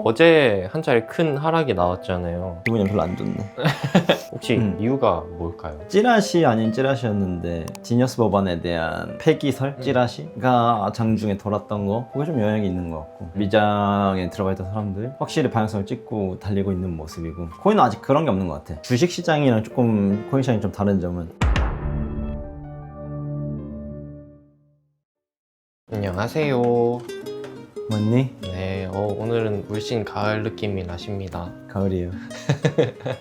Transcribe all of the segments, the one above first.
어제 한 차례 큰 하락이 나왔잖아요. 기분이 별로 안 좋네. 혹시 이유가 뭘까요? 찌라시 아닌 찌라시였는데 지니어스 법안에 대한 폐기설 찌라시가 장중에 돌았던 거, 그게 좀 영향이 있는 것 같고, 미장에 들어가 있던 사람들 확실히 방향성을 찍고 달리고 있는 모습이고, 코인은 아직 그런 게 없는 것 같아. 주식시장이랑 조금 코인 시장이 좀 다른 점은, 안녕하세요. 맞니? 네, 오늘은 물씬 가을 느낌이 나십니다. 가을이에요.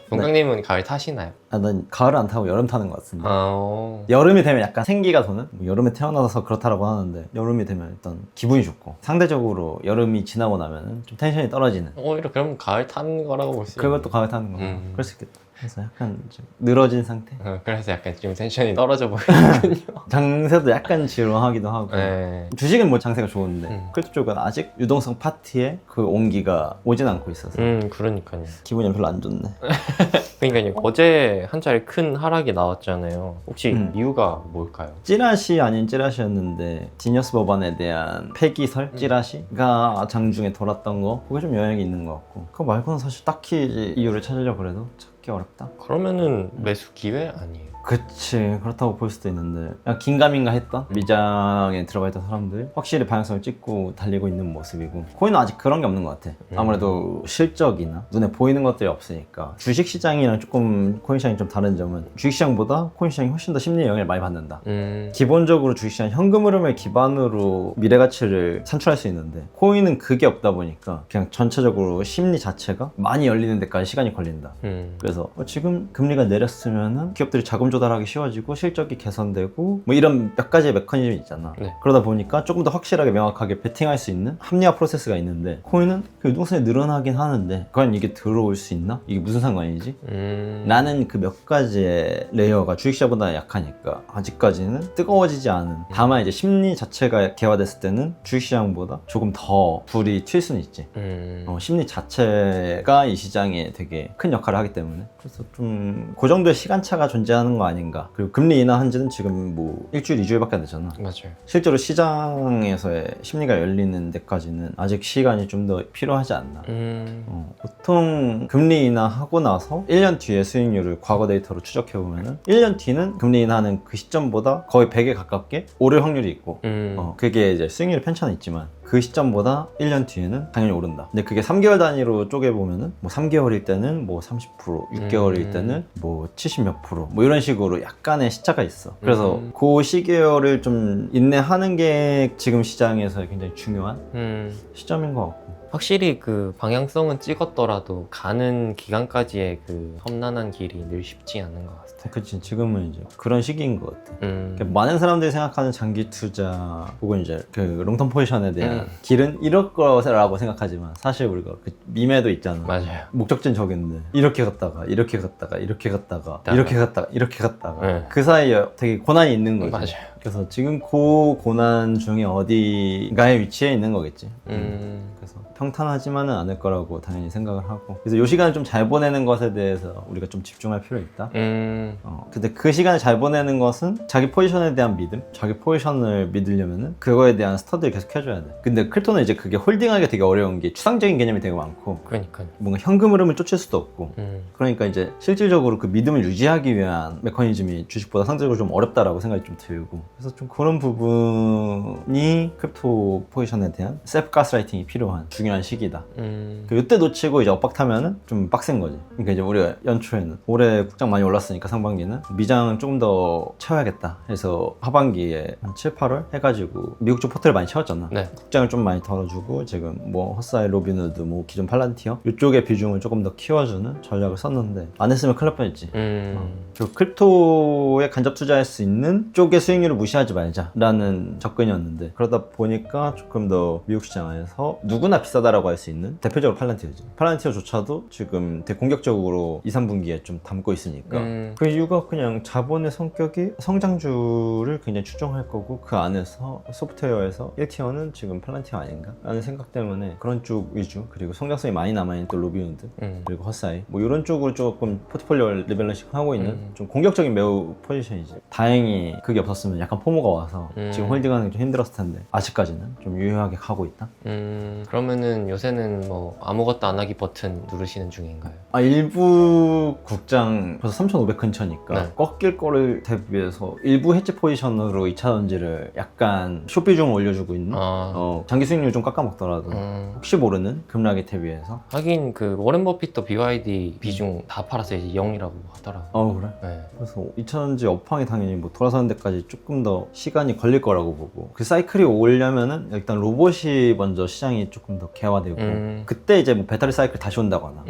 동강님은 가을 타시나요? 난 가을 안 타고 여름 타는 것 같은데. 아, 여름이 되면 약간 생기가 도는? 뭐 여름에 태어나서 그렇다라고 하는데, 여름이 되면 일단 기분이 좋고, 상대적으로 여름이 지나고 나면 좀 텐션이 떨어지는, 오히려 그럼 가을 타는 거라고 볼 수 있어요. 그것도 가을 타는 거. 그럴 수 있겠다. 그래서 약간 좀 늘어진 상태? 그래서 약간 지금 텐션이 떨어져 보이는군요. 장세도 약간 지루하기도 하고. 네. 주식은 뭐 장세가 좋은데 크립토 쪽은 아직 유동성 파티에 그 온기가 오진 않고 있어서 그러니까요. 기분이 별로 안 좋네. 그러니까요. 어제 한 차례 큰 하락이 나왔잖아요. 혹시 이유가 뭘까요? 찌라시 아닌 찌라시였는데 지니어스 법안에 대한 폐기설 찌라시가 장중에 돌았던 거, 그게 좀 영향이 있는 것 같고, 그거 말고는 사실 딱히 이유를 찾으려고 그래도 찾기 어렵다. 그러면은 매수 기회 아니에요? 그치, 그렇다고 볼 수도 있는데, 그냥 긴가민가 했던 미장에 들어가 있던 사람들 확실히 방향성을 찍고 달리고 있는 모습이고, 코인은 아직 그런 게 없는 것 같아. 아무래도 실적이나 눈에 보이는 것들이 없으니까. 주식시장이랑 조금 코인 시장이 좀 다른 점은, 주식시장보다 코인 시장이 훨씬 더 심리에 영향을 많이 받는다. 기본적으로 주식시장 현금 흐름을 기반으로 미래 가치를 산출할 수 있는데, 코인은 그게 없다 보니까 그냥 전체적으로 심리 자체가 많이 열리는 데까지 시간이 걸린다. 그래서 지금 금리가 내렸으면은 기업들이 자금 조달하기 쉬워지고 실적이 개선되고 뭐 이런 몇 가지의 메커니즘이 있잖아. 네. 그러다 보니까 조금 더 확실하게 명확하게 베팅할 수 있는 합리화 프로세스가 있는데, 코인은 그 유동성이 늘어나긴 하는데 과연 이게 들어올 수 있나? 이게 무슨 상관이지? 나는 그 몇 가지의 레이어가 주식시장보다 약하니까 아직까지는 뜨거워지지 않은, 다만 이제 심리 자체가 개화됐을 때는 주식시장보다 조금 더 불이 튈 수는 있지. 심리 자체가 이 시장에 되게 큰 역할을 하기 때문에, 그래서 좀 그 정도의 시간차가 존재하는 거 아닌가. 그리고 금리 인하한 지는 지금 뭐 일주일, 2주일밖에 안 됐잖아. 맞아요. 실제로 시장에서의 심리가 열리는 데까지는 아직 시간이 좀 더 필요하지 않나. 보통 금리 인하하고 나서 1년 뒤에 수익률을 과거 데이터로 추적해보면은 1년 뒤는 금리 인하는 그 시점보다 거의 100에 가깝게 오를 확률이 있고, 그게 이제 수익률 편차는 있지만 그 시점보다 1년 뒤에는 당연히 오른다. 근데 그게 3개월 단위로 쪼개보면은 뭐 3개월일 때는 뭐 30%, 6개월일 때는 뭐 70 몇 프로, 뭐 이런 식으로 약간의 시차가 있어. 그래서 그 시계열을 좀 인내하는 게 지금 시장에서 굉장히 중요한 시점인 것 같고. 확실히 그 방향성은 찍었더라도 가는 기간까지의 그 험난한 길이 늘 쉽지 않은 것 같아요. 그치, 지금은 이제 그런 시기인 것 같아. 그러니까 많은 사람들이 생각하는 장기 투자 혹은 이제 그 롱텀 포지션에 대한 길은 이럴 거라고 생각하지만, 사실 우리가 그 밈에도 있잖아. 맞아요. 목적지는 저긴데 이렇게 갔다가 이렇게 갔다가 이렇게 갔다가 이렇게 갔다가 이렇게 갔다가 네. 그 사이에 되게 고난이 있는 거지. 맞아요. 그래서 지금 그 고난 중에 어디가에 위치해 있는 거겠지. 그래서 평탄하지만은 않을 거라고 당연히 생각을 하고, 그래서 이 시간을 좀 잘 보내는 것에 대해서 우리가 좀 집중할 필요 있다. 근데 그 시간을 잘 보내는 것은 자기 포지션에 대한 믿음, 자기 포지션을 믿으려면은 그거에 대한 스터디를 계속 해줘야 돼. 근데 크립토는 이제 그게 홀딩하기가 되게 어려운 게 추상적인 개념이 되게 많고, 그러니까요. 뭔가 현금 흐름을 쫓을 수도 없고, 그러니까 이제 실질적으로 그 믿음을 유지하기 위한 메커니즘이 주식보다 상대적으로 좀 어렵다라고 생각이 좀 들고, 그래서 좀 그런 부분이 크립토 포지션에 대한 셀프 가스라이팅이 필요한 중요한 시기다. 이때 놓치고 이제 엇박 타면은 좀 빡센 거지. 그러니까 이제 우리가 연초에는 올해 국장 많이 올랐으니까 상반기는 미장 조금 더 채워야겠다 해서 하반기에 한 7, 8월 해가지고 미국 쪽 포트를 많이 채웠잖아. 네. 국장을 좀 많이 덜어주고 지금 뭐 헛사이, 로빈후드, 뭐 기존 팔란티어 이쪽의 비중을 조금 더 키워주는 전략을 썼는데, 안 했으면 큰일 날 뻔했지. 그 크립토에 간접 투자할 수 있는 쪽의 수익률을 무시하지 말자라는 접근이었는데, 그러다 보니까 조금 더 미국 시장 안에서 누구나 비싸다라고 할 수 있는, 대표적으로 팔란티어지. 팔란티어조차도 지금 되게 공격적으로 2, 3분기에 좀 담고 있으니까 그 이유가 그냥 자본의 성격이 성장주를 굉장히 추종할 거고, 그 안에서 소프트웨어에서 1티어는 지금 팔란티어 아닌가? 라는 생각 때문에 그런 쪽 위주, 그리고 성장성이 많이 남아있는 또 로빈후드, 그리고 헛사이, 뭐 이런 쪽으로 조금 포트폴리오 리밸런싱 하고 있는 좀 공격적인 매우 포지션이지. 다행히 그게 없었으면 약간 약간 포모가 와서 지금 홀딩하는 게 좀 힘들었을 텐데 아직까지는 좀 유효하게 가고 있다. 그러면은 요새는 뭐 아무것도 안 하기 버튼 누르시는 중인가요? 일부 국장 벌써 3,500 근처니까 네. 꺾일 거를 대비해서 일부 해치 포지션으로 2차전지를 약간 숏 비중을 올려주고 있는 장기 수익률 좀 깎아먹더라도 혹시 모르는 급락에 대비해서. 하긴 그 워렌 버핏도 BYD 비중 다 팔아서 이제 0이라고 하더라고요. 그래? 네. 그래서 2차전지 업황이 당연히 뭐 돌아서는 데까지 조금 더 시간이 걸릴 거라고 보고, 그 사이클이 오려면은 일단 로봇이 먼저 시장이 조금 더 개화되고 그때 이제 뭐 배터리 사이클 다시 온다거나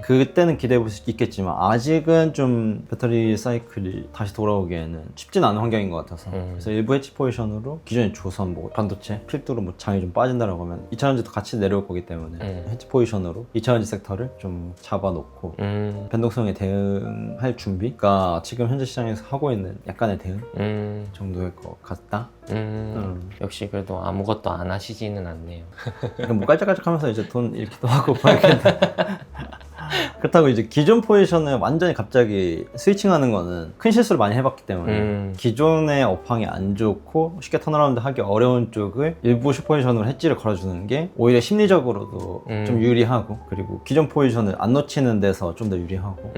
그때는 기대해 볼 수 있겠지만 아직은 좀 배터리 사이클이 다시 돌아오기에는 쉽진 않은 환경인 것 같아서 그래서 일부 해치 포지션으로 기존의 조선, 뭐 반도체, 필두로 뭐 장이 좀 빠진다라고 하면 2차전지도 같이 내려올 거기 때문에 해치 포지션으로 2차전지 섹터를 좀 잡아놓고 변동성에 대응할 준비가 지금 현재 시장에서 하고 있는 약간의 대응 정도일 것 같다. 역시 그래도 아무것도 안 하시지는 않네요. 그러니까 뭐 깔짝깔짝하면서 이제 돈 잃기도 하고 그렇겠는데 그렇다고 이제 기존 포지션을 완전히 갑자기 스위칭하는 거는 큰 실수를 많이 해봤기 때문에 기존의 업황이 안 좋고 쉽게 턴어라운드 하기 어려운 쪽을 일부 숏 포지션으로 해지를 걸어주는 게 오히려 심리적으로도 좀 유리하고, 그리고 기존 포지션을 안 놓치는 데서 좀 더 유리하고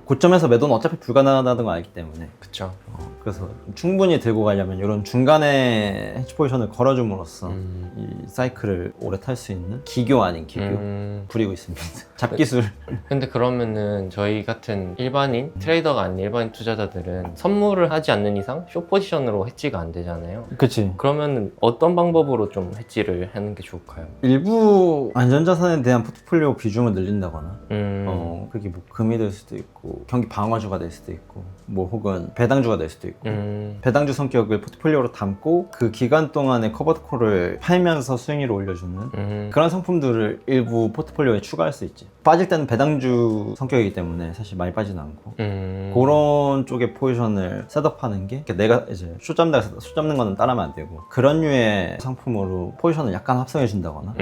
고점에서 매도는 어차피 불가능하다는 걸 알기 때문에 그쵸. 그래서 충분히 들고 가려면 이런 중간에 해치 포지션을 걸어줌으로써 이 사이클을 오래 탈 수 있는 기교 아닌 기교 부리고 있습니다. 잡기술. 근데 그러면은 저희 같은 일반인 트레이더가 아닌 일반인 투자자들은 선물을 하지 않는 이상 숏 포지션으로 해지가 안 되잖아요. 그치. 그러면 어떤 방법으로 좀 해지를 하는 게 좋을까요? 일부 안전자산에 대한 포트폴리오 비중을 늘린다거나 그게 뭐 금이 될 수도 있고 경기 방어주가 될 수도 있고 뭐 혹은 배당주가 될 수도 있고 배당주 성격을 포트폴리오로 담고 그 기간 동안에 커버드콜을 팔면서 수익률을 올려주는 그런 상품들을 일부 포트폴리오에 추가할 수 있지. 빠질 때는 배당주 성격이기 때문에 사실 많이 빠지는 않고 그런 쪽의 포지션을 셋업하는 게, 내가 이제 숏 잡는 거는 따라하면 안 되고 그런 류의 상품으로 포지션을 약간 합성해 준다거나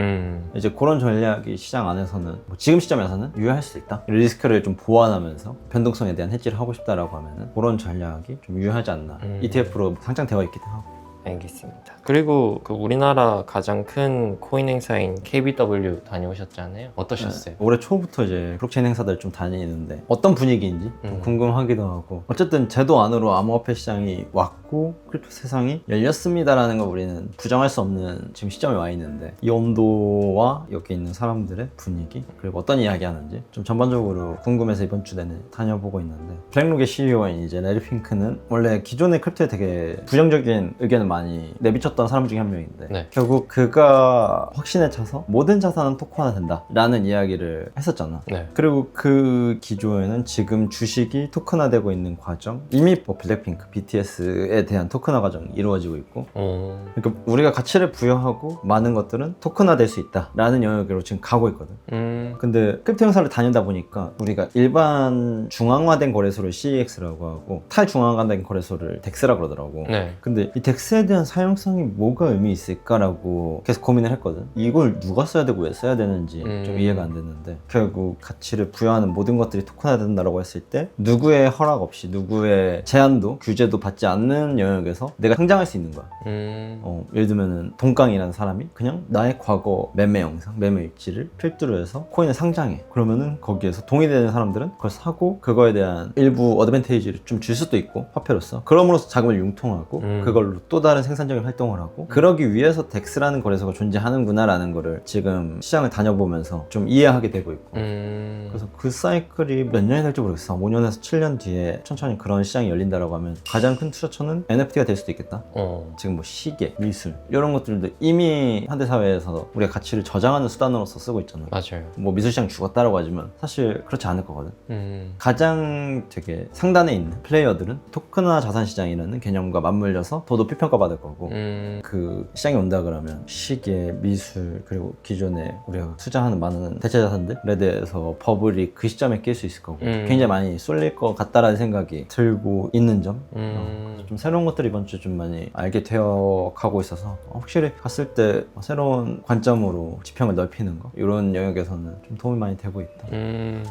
이제 그런 전략이 시장 안에서는 뭐 지금 시점에서는 유효할 수 있다. 리스크를 좀 보완하면서 변동성에 대한 해지를 하고 싶다라고 하면은 그런 전략이 좀 유효하지 않나. ETF로 상장되어 있기도 하고. 알겠습니다. 그리고 그 우리나라 가장 큰 코인 행사인 KBW 다녀오셨잖아요. 어떠셨어요? 올해 초부터 이제 블록체인 행사들 좀 다니는데 어떤 분위기인지 좀 궁금하기도 하고, 어쨌든 제도 안으로 암호화폐 시장이 왔고 크립토 세상이 열렸습니다라는 걸 우리는 부정할 수 없는 지금 시점에 와 있는데, 이 온도와 여기 있는 사람들의 분위기 그리고 어떤 이야기 하는지 좀 전반적으로 궁금해서 이번 주 내내 다녀보고 있는데, 블랙록의 CEO인 이제 레리 핑크는 원래 기존의 크립토에 되게 부정적인 의견을 많이 내비쳤던 사람 중에 한 명인데 네. 결국 그가 확신에 차서 모든 자산은 토큰화 된다 라는 이야기를 했었잖아. 네. 그리고 그 기조에는 지금 주식이 토큰화되고 있는 과정, 이미 뭐 블랙핑크, BTS에 대한 토큰화 과정이 이루어지고 있고 그러니까 우리가 가치를 부여하고 많은 것들은 토큰화될 수 있다 라는 영역으로 지금 가고 있거든. 근데 크립토 행사를 다니다 보니까 우리가 일반 중앙화된 거래소를 CEX라고 하고 탈중앙화된 거래소를 DEX라 그러더라고. 네. 근데 이 덱스에 대한 사용성이 뭐가 의미 있을까라고 계속 고민을 했거든. 이걸 누가 써야 되고 왜 써야 되는지 좀 이해가 안 됐는데, 결국 가치를 부여하는 모든 것들이 토큰화 된다고 했을 때 누구의 허락 없이 누구의 제한도 규제도 받지 않는 영역에서 내가 성장할 수 있는 거야. 예를 들면은 동강이라는 사람이 그냥 나의 과거 매매 영상, 매매 일지를 필두로 해서 코인을 상장해. 그러면은 거기에서 동의되는 사람들은 그걸 사고 그거에 대한 일부 어드밴테이지를 좀 줄 수도 있고 화폐로서, 그럼으로써 자금을 융통하고 그걸로 또 다른 생산적인 활동을 하고 그러기 위해서 덱스라는 거래소가 존재하는구나 라는 거를 지금 시장을 다녀보면서 좀 이해하게 되고 있고 그래서 그 사이클이 몇 년이 될지 모르겠어. 5년에서 7년 뒤에 천천히 그런 시장이 열린다라고 하면 가장 큰 투자처는 NFT가 될 수도 있겠다. 지금 뭐 시계, 미술 이런 것들도 이미 현대사회에서 우리가 가치를 저장하는 수단으로서 쓰고 있잖아. 맞아요. 뭐 미술시장 죽었다라고 하지만 사실 그렇지 않을 거거든. 가장 되게 상단에 있는 플레이어들은 토큰화 자산시장이라는 개념과 맞물려서 더 높이 평가받을 거고 그 시장이 온다 그러면 시계, 미술 그리고 기존에 우리가 투자하는 많은 대체 자산들에 대해서 버블이 가격이 그 시점에 낄 수 있을 거고 굉장히 많이 쏠릴 것 같다라는 생각이 들고 있는 점. 좀 새로운 것들 이번 주 좀 많이 알게 되어 가고 있어서 확실히 갔을 때 새로운 관점으로 지평을 넓히는 거 이런 영역에서는 좀 도움이 많이 되고 있다.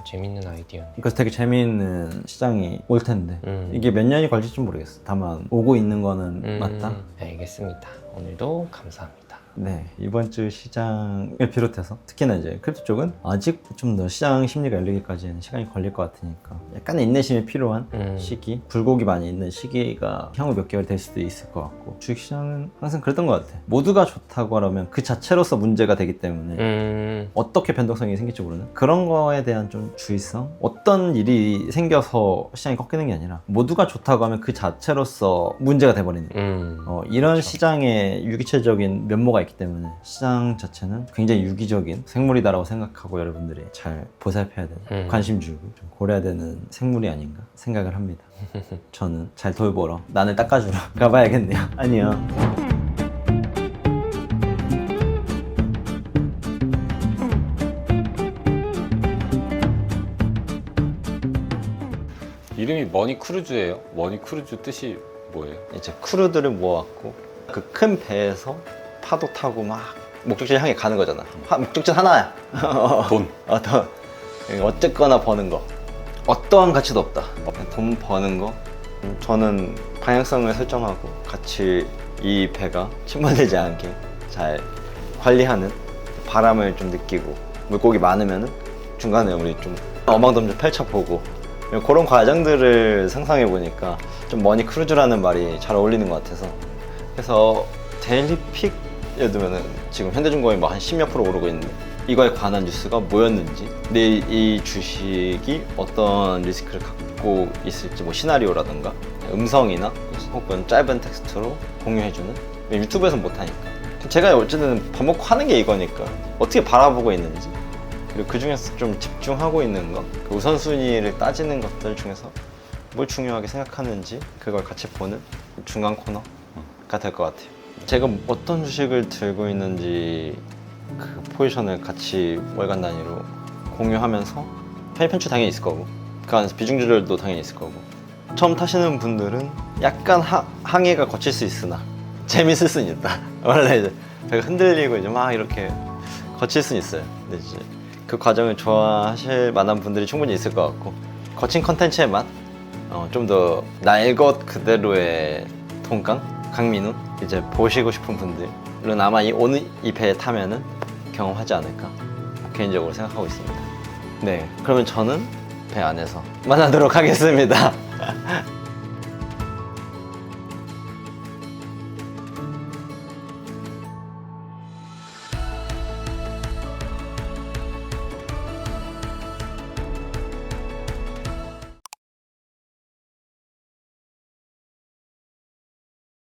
재밌는 아이디어네. 그래서 되게 재미있는 시장이 올 텐데 이게 몇 년이 걸릴지 모르겠어. 다만 오고 있는 거는 맞다. 알겠습니다. 오늘도 감사합니다. 네, 이번 주 시장을 비롯해서 특히나 이제 크립토 쪽은 아직 좀 더 시장 심리가 열리기까지는 시간이 걸릴 것 같으니까 약간의 인내심이 필요한 시기, 굴곡이 많이 있는 시기가 향후 몇 개월 될 수도 있을 것 같고, 주식시장은 항상 그랬던 것 같아. 모두가 좋다고 하면 그 자체로서 문제가 되기 때문에 어떻게 변동성이 생길지 모르는 그런 거에 대한 좀 주의성, 어떤 일이 생겨서 시장이 꺾이는 게 아니라 모두가 좋다고 하면 그 자체로서 문제가 돼버리는 이런 그렇죠. 시장의 유기체적인 면모가 있기 때문에 시장 자체는 굉장히 유기적인 생물이다라고 생각하고 여러분들이 잘 보살펴야 되는, 관심 주고 좀 고려해야 되는 생물이 아닌가 생각을 합니다. 저는 잘 돌보러, 난을 닦아주러 가봐야겠네요. 안녕. 이름이 머니크루즈예요. 머니크루즈 뜻이 뭐예요? 이제 크루들을 모아갖고 그 큰 배에서 파도 타고 막 목적지를 향해 가는 거잖아. 목적지는 하나야. 돈. 돈. 어쨌거나 버는 거. 어떠한 가치도 없다. 돈 버는 거. 저는 방향성을 설정하고 같이 이 배가 침몰되지 않게 잘 관리하는, 바람을 좀 느끼고 물고기 많으면은 중간에 우리 좀 어망덤 좀 펼쳐보고 그런 과정들을 상상해 보니까 좀 머니크루즈라는 말이 잘 어울리는 것 같아서, 그래서 데일리픽 예를 들면은 지금 현대중공업이 뭐 한 10몇 프로 오르고 있는데 이거에 관한 뉴스가 뭐였는지, 내일 이 주식이 어떤 리스크를 갖고 있을지, 뭐 시나리오라든가 음성이나 혹은 짧은 텍스트로 공유해주는, 유튜브에서는 못하니까 제가 어쨌든 밥 먹고 하는 게 이거니까 어떻게 바라보고 있는지, 그리고 그 중에서 좀 집중하고 있는 것, 그 우선순위를 따지는 것들 중에서 뭘 중요하게 생각하는지 그걸 같이 보는 중간 코너가 될 것 같아요. 제가 어떤 주식을 들고 있는지 그 포지션을 같이 월간 단위로 공유하면서 편입 편출 당연히 있을 거고 그 안에서 비중 조절도 당연히 있을 거고, 처음 타시는 분들은 약간 항해가 거칠 수 있으나 재밌을 수는 있다. 원래 이제 배가 흔들리고 이제 막 이렇게 거칠 수는 있어요. 근데 이제 그 과정을 좋아하실 만한 분들이 충분히 있을 것 같고, 거친 컨텐츠의 맛, 좀 더 날 것 그대로의 통깡, 강민우 이제 보시고 싶은 분들은 아마 오늘 이 배에 타면은 경험하지 않을까 개인적으로 생각하고 있습니다. 네, 그러면 저는 배 안에서 만나도록 하겠습니다.